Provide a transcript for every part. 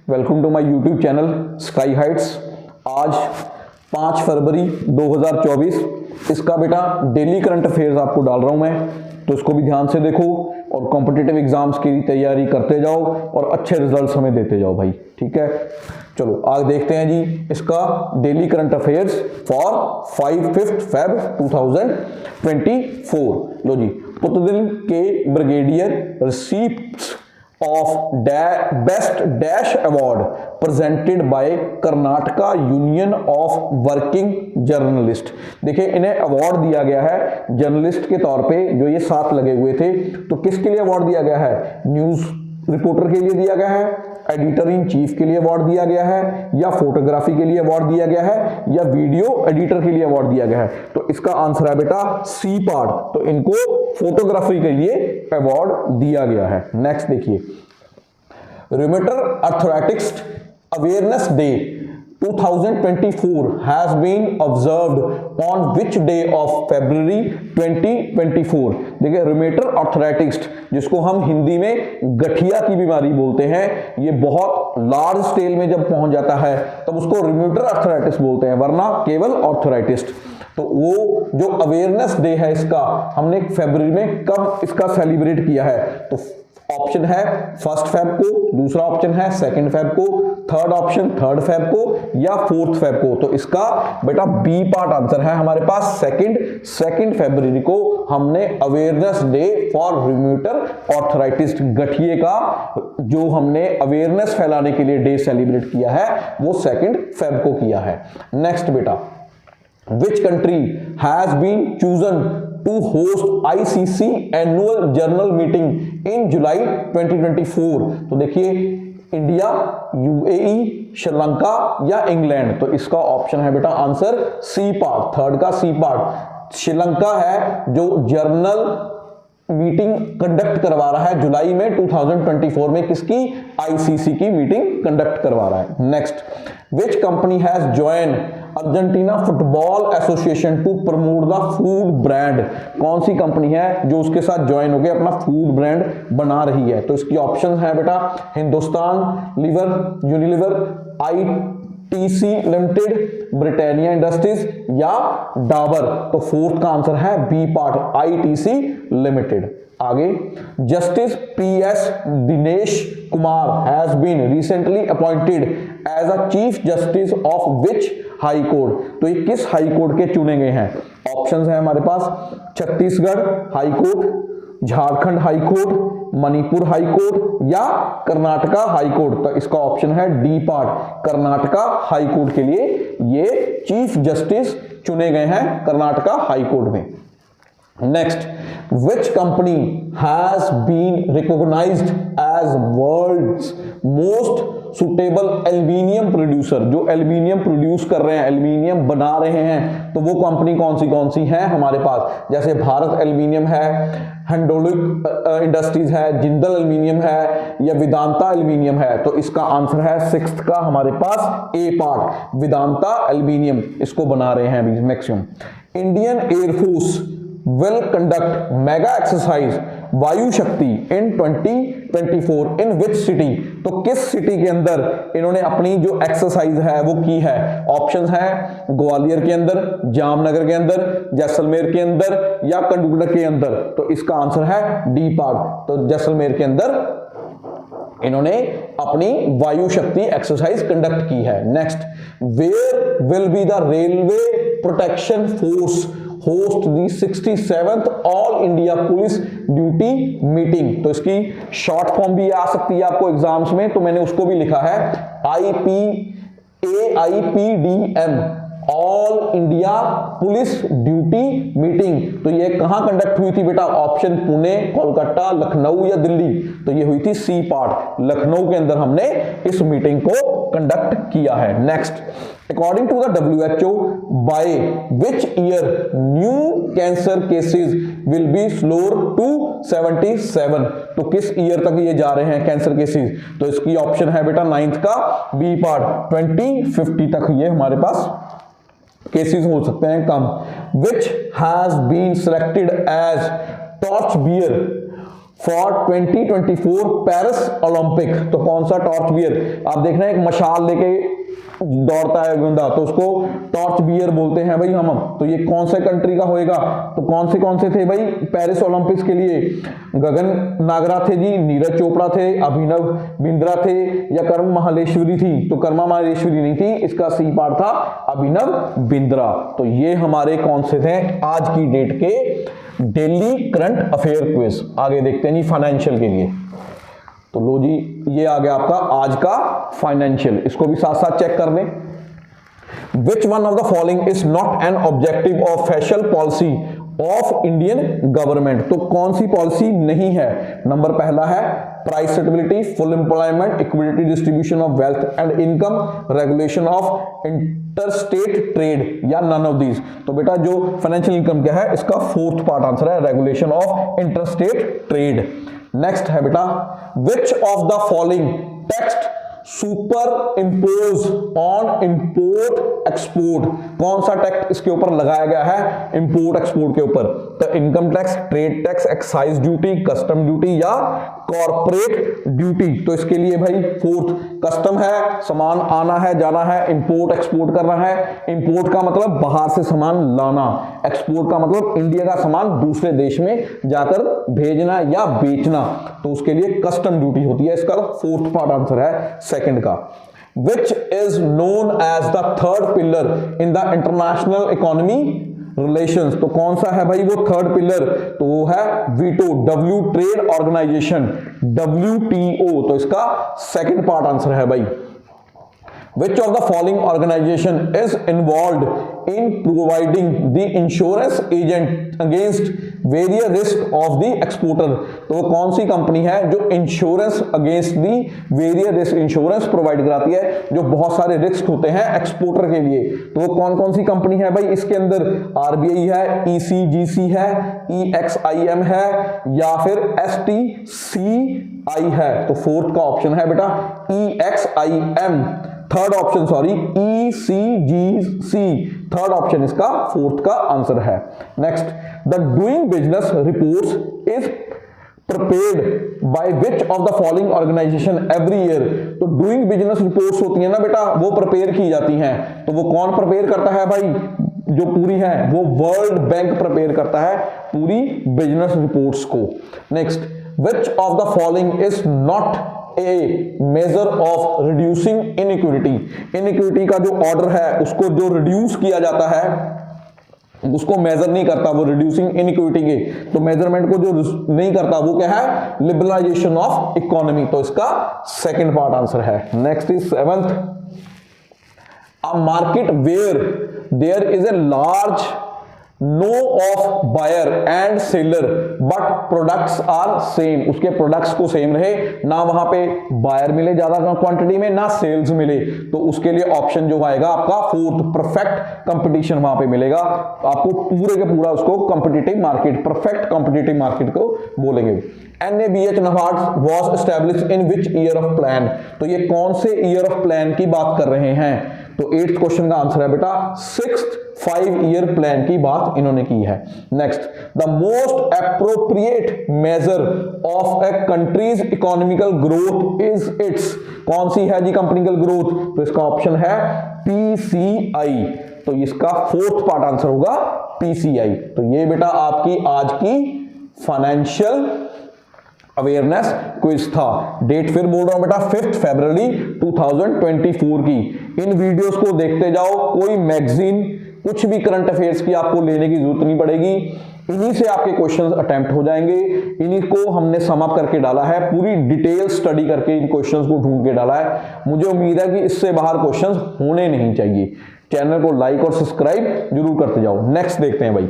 Welcome to my YouTube channel Sky Heights. आज 5 फरवरी 2024 इसका बेटा डेली करंट अफेयर्स आपको डाल रहा हूं मैं, तो इसको भी ध्यान से देखो और कॉम्पिटिटिव एग्जाम्स की तैयारी करते जाओ और अच्छे रिजल्ट्स हमें देते जाओ भाई, ठीक है। चलो आज देखते हैं जी इसका daily current affairs for 5 Feb 2024। लो जी, पुतदिल के brigadier receipts of best dash award presented by Karnataka union of working journalist. देखिए इन्हें अवार्ड दिया गया है जर्नलिस्ट के तौर पे, जो ये 7 लगे हुए थे। तो किसके लिए अवार्ड दिया गया है? न्यूज रिपोर्टर के लिए दिया गया है, एडिटर इन चीफ के लिए अवार्ड दिया गया है, या फोटोग्राफी के लिए अवार्ड दिया गया है, या वीडियो एडिटर के लिए अवार्ड दिया गया है। तो इसका आंसर है बेटा सी पार्ट, तो इनको फोटोग्राफी के लिए अवार्ड दिया गया है। नेक्स्ट देखिए, rheumatoid arthritis awareness day 2024 has been observed on which day of February 2024। देखिए रूमेटल आर्थराइटिस, जिसको हम हिंदी में गठिया की बीमारी बोलते हैं, ये बहुत लार्ज स्केल में जब पहुंच जाता है तब उसको रूमेटल आर्थराइटिस बोलते हैं, वरना केवल आर्थराइटिस। तो वो जो अवेयरनेस डे है इसका हमने फरवरी में कब इसका सेलिब्रेट किया है? तो ऑप्शन है 1 Feb को, दूसरा ऑप्शन है 2 Feb को, थर्ड ऑप्शन 3 Feb को, या 4 Feb को। तो इसका बेटा बी पार्ट आंसर है हमारे पास 2 फरवरी को हमने अवेयरनेस डे फॉर रूमेटल आर्थराइटिस, गठिए का जो हमने अवेयरनेस फैलाने के लिए डे सेलिब्रेट किया है वो 2 Feb को किया है। नेक्स्ट बेटा, which country has been chosen to host ICC annual journal meeting in July 2024? तो देखिए इंडिया, यूएई, श्रीलंका या इंग्लैंड। तो इसका ऑप्शन है बेटा आंसर सी पार्ट, थर्ड का सी पार्ट। श्रीलंका है जो जर्नल मीटिंग कंडक्ट करवा रहा है जुलाई में 2024 में, किसकी? आईसीसी की मीटिंग कंडक्ट करवा रहा है। Next, which company has join Argentina football association to promote the food brand? कौन सी कंपनी है जो उसके साथ ज्वाइन होकर अपना फूड ब्रांड बना रही है? तो इसकी ऑप्शन है बेटा Hindustan Lever, Unilever, ITC Limited, Britannia Industries या डाबर। तो फोर्थ का आंसर है बी पार्ट, आईटीसी लिमिटेड। आगे, Justice PS Dinesh Kumar has been recently appointed as a chief justice of which high court? तो ये किस हाई कोर्ट के चुने गए हैं? ऑप्शंस हैं हमारे पास Chhattisgarh high court, Jharkhand high court, Manipur high court या कर्नाटका हाई कोर्ट। तो इसका ऑप्शन है D part, Karnataka high court के लिए ये चीफ जस्टिस चुने गए हैं कर्नाटका हाई कोर्ट में। Next, which company has been recognized as world's most suitable aluminium producer? जो एल्यूमिनियम प्रोड्यूस कर रहे हैं, एल्यूमिनियम बना रहे हैं, तो वो कंपनी कौन सी है हमारे पास? जैसे भारत एल्यूमिनियम है, हैंडोलिक इंडस्ट्रीज है, जिंदल एल्यूमिनियम है, या वेदांता एल्यूमिनियम है। तो इसका आंसर है 6th का हमारे पास ए पार्ट, वेदांता एल्यूमिनियम इसको बना रहे हैं अभी maximum. Indian air force will conduct mega exercise वायु शक्ति in 2024 in which city? तो किस सिटी के अंदर इन्होंने अपनी जो एक्सरसाइज है वो की है? ऑप्शंस हैं ग्वालियर के अंदर, जामनगर के अंदर, जैसलमेर के अंदर या कंडुगडा के अंदर। तो इसका आंसर है डी पार्ट, तो जैसलमेर के अंदर इन्होंने अपनी वायु शक्ति एक्सरसाइज कंडक्ट की है। Next, where will be the railway protection force host the 67th all India police duty meeting? तो इसकी शॉर्ट फॉर्म भी आ सकती है आपको एग्जाम्स में, तो मैंने उसको भी लिखा है AIPDM, all India police duty meeting. तो ये कहां कंडक्ट हुई थी बेटा? ऑप्शन पुणे, कोलकाता, लखनऊ या दिल्ली। तो ये हुई थी सी पार्ट, लखनऊ के अंदर हमने इस मीटिंग को कंडक्ट किया है। Next, according to the WHO by which year new cancer cases will be slower to 77? तो किस ईयर तक ये जा रहे हैं कैंसर केसेस? तो इसकी ऑप्शन है बेटा 9th का बी पार्ट, 2050 तक ये हमारे पास केसेस हो सकते हैं कम। Which has been selected as torch bearer for 2024 Paris Olympic. तो कौन सा टॉर्च बियर, आप देख रहे हैं एक मशाल लेके दौड़ता है बंदा, तो उसको टॉर्च बियर बोलते हैं भाई हम। तो ये कौन से कंट्री का होएगा, तो कौन से थे भाई पेरिस ओलंपिक्स के लिए? गगन नागरा थे जी, नीरज चोपड़ा थे, अभिनव बिंद्रा थे, या कर्मा माहेश्वरी थी? तो कर्मा माहेश्वरी नहीं थी, इसका सी पार्ट था अभिनव बिंद्रा। तो ये हमारे कौन से थे आज की डेट के डेली करंट अफेयर क्विज। आगे देखते हैं जी फाइनेंशियल के लिए। तो लो जी, ये आ गया आपका आज का फाइनेंशियल, इसको भी साथ साथ चेक कर लें। Which one of the following is not an objective of facial policy of Indian government? तो कौन सी पॉलिसी नहीं है? नंबर पहला है price stability, full employment, equity distribution of wealth and income, regulation of interstate trade, या none of these. तो बेटा जो फाइनेंशियल इनकम क्या है, इसका फोर्थ पार्ट आंसर है regulation of interstate trade. Next है बेटा which of the following text super impose on import export? कौन सा टैक्स इसके ऊपर लगाया गया है इंपोर्ट एक्सपोर्ट के ऊपर? तो income tax, trade tax, excise duty, custom duty या कॉर्पोरेट ड्यूटी? तो इसके लिए भाई फोर्थ कस्टम है, सामान आना है जाना है, इंपोर्ट एक्सपोर्ट करना है। इंपोर्ट का मतलब बाहर से सामान लाना, एक्सपोर्ट का मतलब इंडिया का सामान दूसरे देश में जाकर भेजना या बेचना, तो उसके लिए कस्टम ड्यूटी होती है। इसका फोर्थ पार्ट आंसर है सेकंड का। Which is known as the third pillar in the international economy relations? तो कौन सा है भाई वो थर्ड पिलर? तो वो है वीटो, डब्ल्यू ट्रेड ऑर्गेनाइजेशन, WTO। तो इसका सेकंड पार्ट आंसर है भाई। Which of the following organization is involved in providing the insurance agent against various risk of the exporter? तो कौन सी कंपनी है जो insurance against the various risk, insurance provide कराती है जो बहुत सारे रिस्क होते हैं एक्सपोर्टर के लिए? तो वो कौन सी कंपनी है भाई? इसके अंदर RBI है, ECGC है, EXIM है, या फिर STCI है? तो फोर्थ का ऑप्शन है बेटा EXIM, third option sorry ECGC, third option इसका फोर्थ का आंसर है। Next, the doing business reports is prepared by which of the following organization every year? तो डूइंग बिजनेस रिपोर्ट्स होती है ना बेटा, वो प्रिपेयर की जाती हैं। तो वो कौन प्रिपेयर करता है भाई? जो पूरी है वो वर्ल्ड बैंक प्रिपेयर करता है पूरी बिजनेस रिपोर्ट्स को। Next, which of the following is not a measure of reducing inequality? Iniquity का जो ऑर्डर है उसको जो रिड्यूस किया जाता है उसको मेजर नहीं करता वो रिड्यूसिंग इनइक्विटी के, तो मेजरमेंट को जो नहीं करता वो क्या है? Liberalisation of economy. तो इसका सेकंड पार्ट आंसर है। Next is seventh, a market where there is a large no of buyer and seller but products are same, उसके प्रोडक्ट्स को सेम रहे, ना वहां पे बायर मिले ज्यादा क्वांटिटी में ना सेल्स मिले, तो उसके लिए ऑप्शन जो आएगा आपका फोर्थ, परफेक्ट कंपटीशन वहां पे मिलेगा आपको, पूरे के पूरा उसको competitive market, perfect competitive market को बोलेंगे। NABH NABARD was established in which year of plan? तो ये कौन से ईयर ऑफ प्लान की बात कर रहे हैं? तो 8th क्वेश्चन का आंसर है बेटा 6th 5-year प्लान की बात इन्होंने की है। Next, the most appropriate measure of A countries economical growth is it's, कौन सी है जी इकोनॉमिकल ग्रोथ? तो इसका ऑप्शन है PCI, तो इसका फोर्थ पार्ट आंसर होगा PCI। तो ये बेटा आपकी आज की फाइनेंशियल अवेयरनेस क्विज था। डेट फिर बोल रहा हूं बेटा 5 फरवरी 2024 की। इन वीडियोस को देखते जाओ, कोई मैगजीन कुछ भी करंट अफेयर्स की आपको लेने की जरूरत नहीं पड़ेगी, इन्हीं से आपके क्वेश्चंस अटेम्प्ट हो जाएंगे। इन्हीं को हमने सम अप करके डाला है, पूरी डिटेल स्टडी करके इन क्वेश्चंस को ढूंढ के डाला है। मुझे उम्मीद है कि इससे बाहर क्वेश्चंस होने नहीं चाहिए। चैनल को लाइक और सब्सक्राइब जरूर करते जाओ। नेक्स्ट देखते हैं भाई,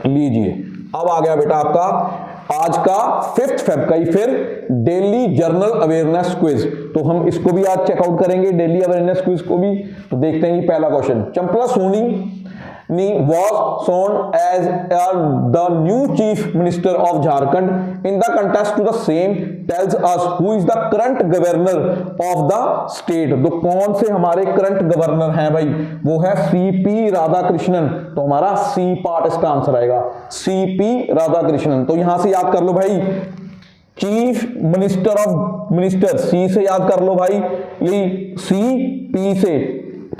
लीजिए अब आ गया बेटा आपका आज का 5 फेब का ही फिर डेली जर्नल अवेयरनेस क्विज। तो हम इसको भी आज चेकआउट करेंगे, डेली अवेयरनेस क्विज को भी। तो देखते हैं ये पहला question, Champla Soni was shown as the new chief minister of Jharkhand in the contest to the same tells us who is the current governor of the state। तो कौन से हमारे करंट गवर्नर हैं भाई, वो है सीपी राधाकृष्णन। तो हमारा सी पार्ट इसका आंसर आएगा, सीपी राधाकृष्णन। तो यहां से याद कर लो भाई, चीफ मिनिस्टर ऑफ मिनिस्टर, सी से याद कर लो भाई, सी पी से,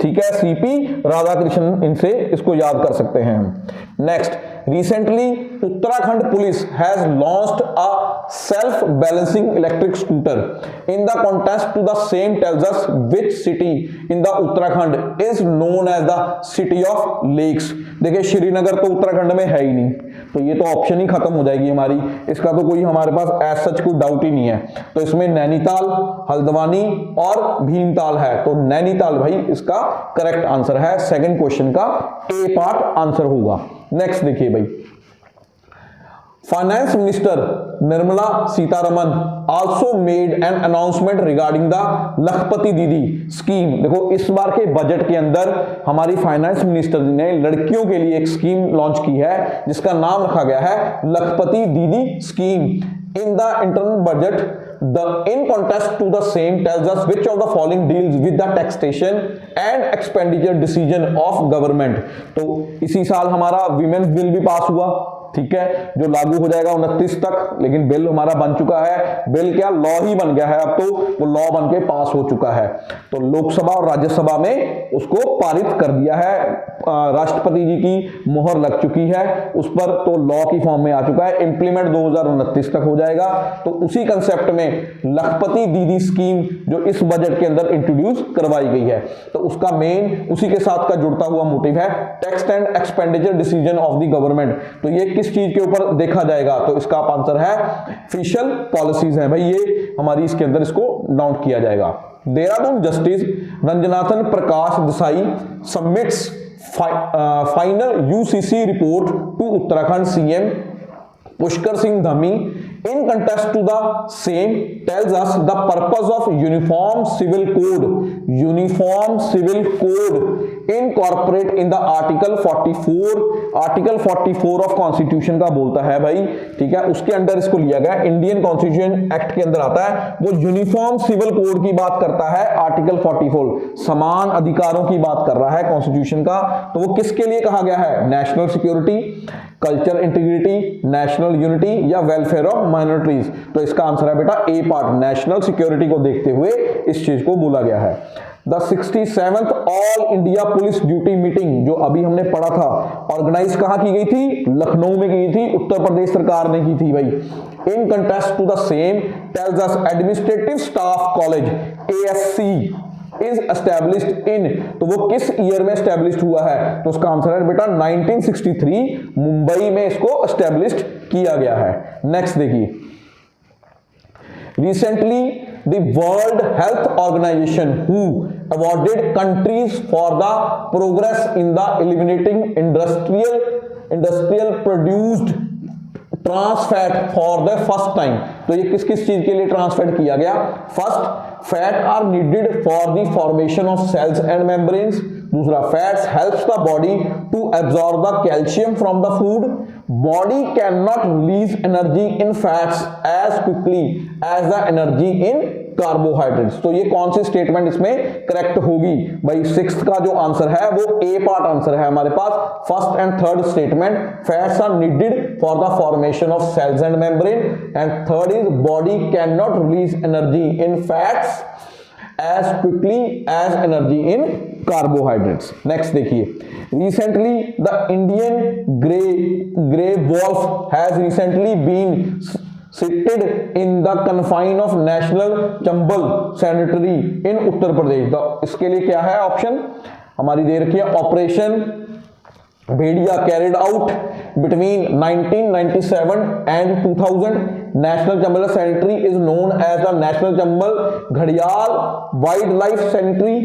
ठीक है, सीपी राधाकृष्णन, इनसे इसको याद कर सकते हैं हम। Next, recently Uttarakhand police has launched a self balancing electric scooter in the context to the same tells us which city in the Uttarakhand is known as the city of lakes. देखिए श्रीनगर तो उत्तराखंड में है ही नहीं, तो ये तो ऑप्शन ही खत्म हो जाएगी हमारी, इसका तो कोई हमारे पास एज सच कोई डाउट ही नहीं है। तो इसमें नैनीताल, हल्द्वानी और भीमताल है, तो नैनीताल भाई इसका करेक्ट आंसर है, सेकंड क्वेश्चन का ए पार्ट आंसर होगा। नेक्स्ट देखिए भाई, finance minister Nirmala Sitharaman also made an announcement regarding the लखपति दीदी स्कीम। देखो इस बार के बजट के अंदर हमारी फाइनेंस मिनिस्टर ने लड़कियों के लिए एक स्कीम लॉन्च की है जिसका नाम रखा गया है लखपति दीदी scheme. In the internal budget the in contrast to the same tells us which of the following deals with the taxation and expenditure decision of government। तो इसी साल हमारा विमेन्स बिल भी पास हुआ, ठीक है, जो लागू हो जाएगा 29 तक, लेकिन बिल हमारा बन चुका है, बिल क्या लॉ ही बन गया है, अब तो वो लॉ बन के पास हो चुका है। तो लोकसभा और राज्यसभा में उसको पारित कर दिया है, राष्ट्रपति जी की मोहर लग चुकी है उस पर, तो लॉ की फॉर्म में आ चुका है, इंप्लीमेंट 2029 तक हो जाएगा। तो उसी कंसेप्ट में लखपति दीदी स्कीम जो इस बजट के अंदर इंट्रोड्यूस करवाई गई है, तो उसका मेन उसी के साथ का जुड़ता हुआ मोटिव है tax and expenditure decision of the government. तो ये किस चीज के ऊपर देखा जाएगा, तो इसका आंसर है ऑफिशियल पॉलिसीज है भाई, ये हमारी इसके अंदर इसको नोट किया जाएगा। Dehradun justice Ranjanathan Prakash Desai submits final UCC report to Uttarakhand CM Pushkar Singh Dhami in contrast to the same tells us the purpose of uniform civil code incorporate in the article 44 of constitution का बोलता है भाई, ठीक है, उसके अंदर इसको लिया गया, इंडियन कॉन्स्टिट्यूशन एक्ट के अंदर आता है, वो यूनिफॉर्म सिविल कोड की बात करता है, आर्टिकल 44 समान अधिकारों की बात कर रहा है कॉन्स्टिट्यूशन का। तो वो किसके लिए कहा गया है, national security, culture integrity, national unity या वेलफेयर ऑफ माइनॉरिटीज। तो इसका आंसर है बेटा ए पार्ट, नेशनल सिक्योरिटी को देखते हुए इस चीज को बोला गया है। The 67th all India police duty meeting जो अभी हमने पढ़ा था, ऑर्गेनाइज कहां की गई थी, लखनऊ में की थी, उत्तर प्रदेश सरकार ने की थी भाई। In contest to the same tells us administrative staff college ASC is established in, तो वो किस ईयर में एस्टैब्लिश्ड हुआ है, तो उसका आंसर है बेटा 1963 मुंबई में इसको एस्टैब्लिश्ड किया गया है। नेक्स्ट देखिए, recently the world health organisation हु awarded countries for the progress in the eliminating industrial produced trans fat for the first time. तो ये किस किस चीज के लिए ट्रांसफैट किया गया, first fat are needed for the formation of cells and membranes, दूसरा fats helps the body to absorb the calcium from the food, body can not release energy in fats as quickly as the energy in carbohydrates. तो ये कौन सी statement इसमें correct होगी भाई, sixth का जो answer है वो ए पार्ट आंसर है हमारे पास, first and third statement, fats are needed for the formation of cells and membrane, and third is body can not release energy in fats as quickly as energy in carbohydrates। next देखिए, recently the Indian grey wolf has recently been sighted in the confine of National Chambal Sanctuary in Uttar Pradesh. तो इसके लिए क्या है option हमारी दे रखी है, operation Bhediya carried out between 1997 and 2000। National Chambal Sanctuary is known as the National Chambal Ghadial Wildlife Sanctuary।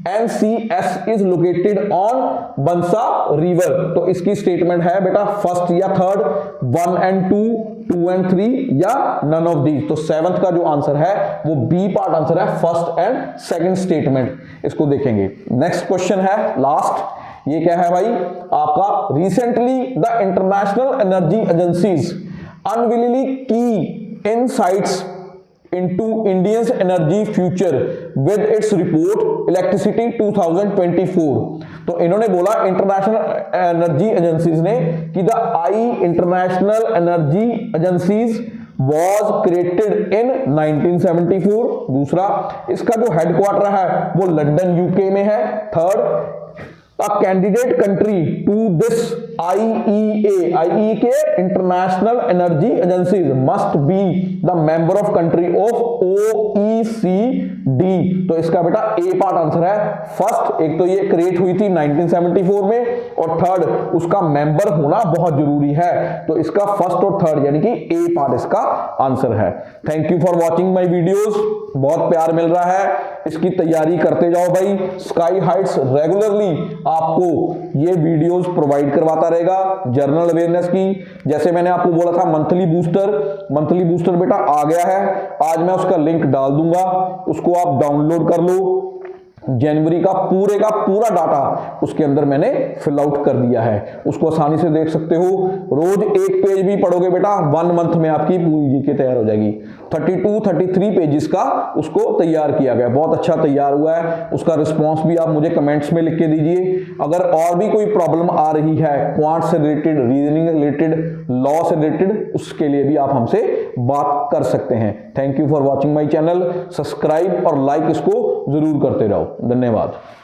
NCS is located on Bansa River। तो इसकी स्टेटमेंट है बेटा फर्स्ट या थर्ड, 1 and 2, 2 and 3 या नन ऑफ दीज। तो seventh का जो answer है वो बी पार्ट आंसर है, फर्स्ट एंड सेकंड स्टेटमेंट, इसको देखेंगे। नेक्स्ट क्वेश्चन है लास्ट, ये क्या है भाई आपका, recently the International Energy Agencies unveiled की insights into India's energy future with its report Electricity 2024। तो इन्होंने बोला इंटरनेशनल एनर्जी एजेंसीज ने कि the I international Energy agencies was created in 1974। दूसरा, इसका जो हेडक्वार्टर है वो लंदन यूके में है। Third, a candidate country to this IEA के International Energy Agencies must be the member of country of OECD। तो इसका बेटा ए पार्ट आंसर है। फर्स्ट, एक तो ये क्रिएट हुई थी 1974 में, और थर्ड उसका मेंबर होना बहुत जरूरी है। तो इसका फर्स्ट और थर्ड यानी कि ए पार्ट इसका आंसर है। Thank you for watching my videos, बहुत प्यार मिल रहा है, इसकी तैयारी करते जाओ भाई। स्काई हाइट्स रेगुलरली आपको ये वीडियोस प्रोवाइड करवाता रहेगा जनरल अवेयरनेस की। जैसे मैंने आपको बोला था मंथली बूस्टर बेटा आ गया है। आज मैं उसका लिंक डाल दूंगा, उसको आप डाउनलोड कर लो। जनवरी का पूरा डाटा उसके अंदर मैंने फिल आउट कर दिया है, उसको आसानी से देख सकते हो। रोज एक पेज भी पढ़ोगे बेटा 1 मंथ में आपकी पूरी जीके तैयार हो जाएगी। 32-33 पेजेस का उसको तैयार किया गया, बहुत अच्छा तैयार हुआ है। उसका रिस्पॉन्स भी आप मुझे कमेंट्स में लिख के दीजिए। अगर और भी कोई प्रॉब्लम आ रही है क्वांट से रिलेटेड, रीजनिंग रिलेटेड, लॉ से रिलेटेड, उसके लिए भी आप हमसे बात कर सकते हैं। Thank you for watching my channel. Subscribe और लाइक इसको जरूर करते रहो। धन्यवाद।